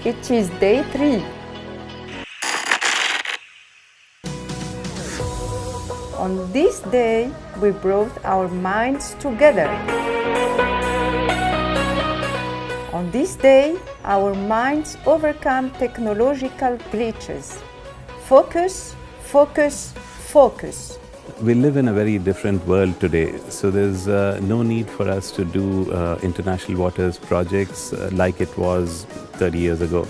It is day 3. On this day, we brought our minds together. On this day, our minds overcome technological glitches. Focus, focus, focus. We live in a very different world today, so there's no need for us to do international waters projects like it was 30 years ago.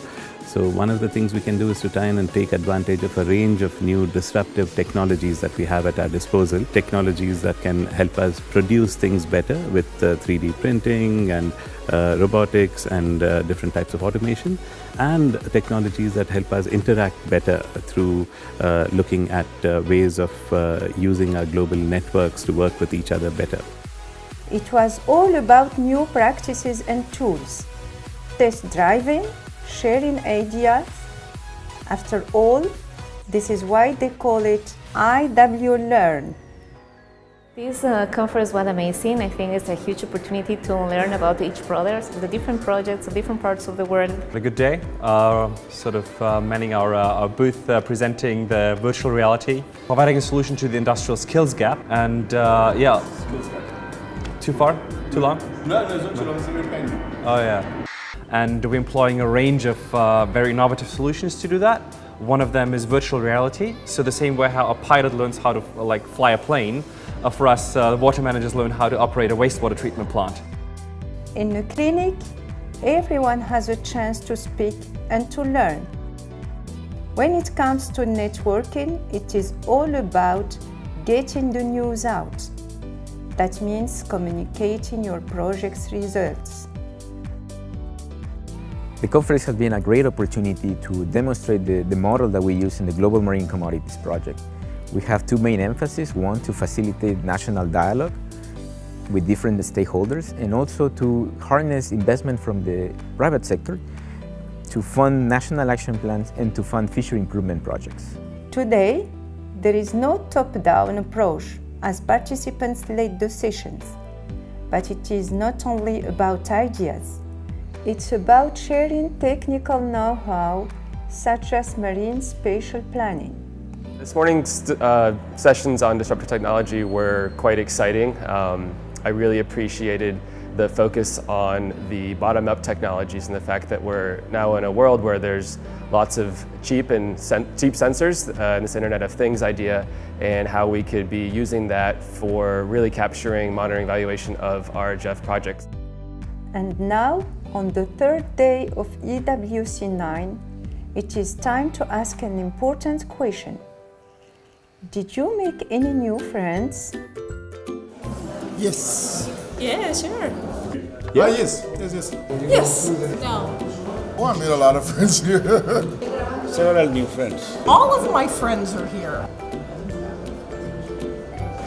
So one of the things we can do is to try and take advantage of a range of new disruptive technologies that we have at our disposal. Technologies that can help us produce things better with 3D printing and robotics and different types of automation, and technologies that help us interact better through looking at ways of using our global networks to work with each other better. It was all about new practices and tools, test driving, sharing ideas. After all, this is why they call it IW Learn. This conference was amazing. I think it's a huge opportunity to learn about each brother, the different projects, the different parts of the world. A good day, manning our booth, presenting the virtual reality, providing a solution to the industrial skills gap, and too far? Too long? No, it's not too long, it's a little pain. Oh yeah. And we're employing a range of very innovative solutions to do that. One of them is virtual reality. So the same way how a pilot learns how to fly a plane, for us, water managers learn how to operate a wastewater treatment plant. In a clinic, everyone has a chance to speak and to learn. When it comes to networking, it is all about getting the news out. That means communicating your project's results. The conference has been a great opportunity to demonstrate the model that we use in the Global Marine Commodities project. We have two main emphases: one, to facilitate national dialogue with different stakeholders, and also to harness investment from the private sector to fund national action plans and to fund fishery improvement projects. Today, there is no top-down approach as participants lead the sessions, but it is not only about ideas. It's about sharing technical know-how, such as marine spatial planning. This morning's sessions on disruptive technology were quite exciting. I really appreciated the focus on the bottom-up technologies and the fact that we're now in a world where there's lots of cheap sensors and this Internet of Things idea, and how we could be using that for really capturing, monitoring, evaluation of our GEF projects. And now, on the third day of EWC9, it is time to ask an important question. Did you make any new friends? Yes. Yeah, sure. Yeah. Yes. Yes. No. Oh, I made a lot of friends here. Several new friends. All of my friends are here.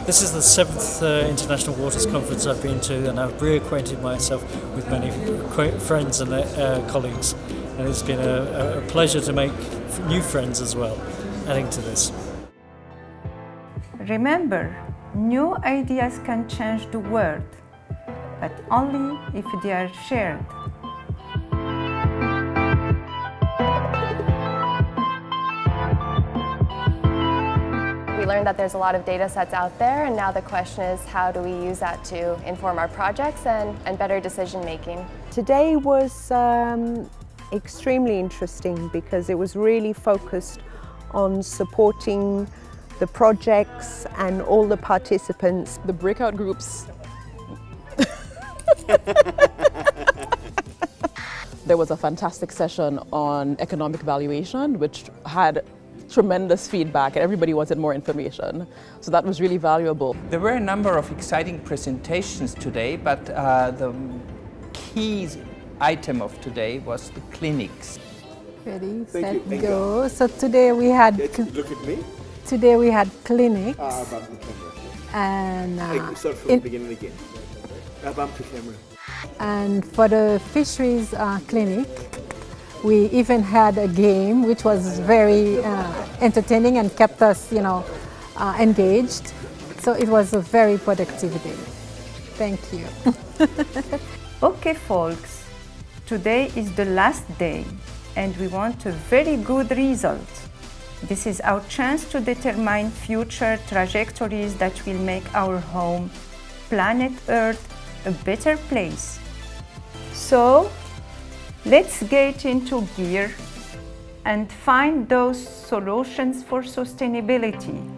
This is the 7th International Waters Conference I've been to, and I've reacquainted myself with many friends and colleagues. And it's been a pleasure to make new friends as well, adding to this. Remember, new ideas can change the world, but only if they are shared. We learned that there's a lot of data sets out there, and now the question is, how do we use that to inform our projects and better decision making? Today was extremely interesting because it was really focused on supporting the projects and all the participants. The breakout groups. There was a fantastic session on economic valuation, which had tremendous feedback, and everybody wanted more information. So that was really valuable. There were a number of exciting presentations today, but the key item of today was the clinics. Ready, set, go. So today we had... Look at me. Today we had clinics. Bump the camera. And start from the beginning again. Bump the camera. And for the fisheries clinic, we even had a game which was very entertaining and kept us, engaged. So it was a very productive day. Thank you. Okay, folks, today is the last day and we want a very good result. This is our chance to determine future trajectories that will make our home, planet Earth, a better place. So, let's get into gear and find those solutions for sustainability.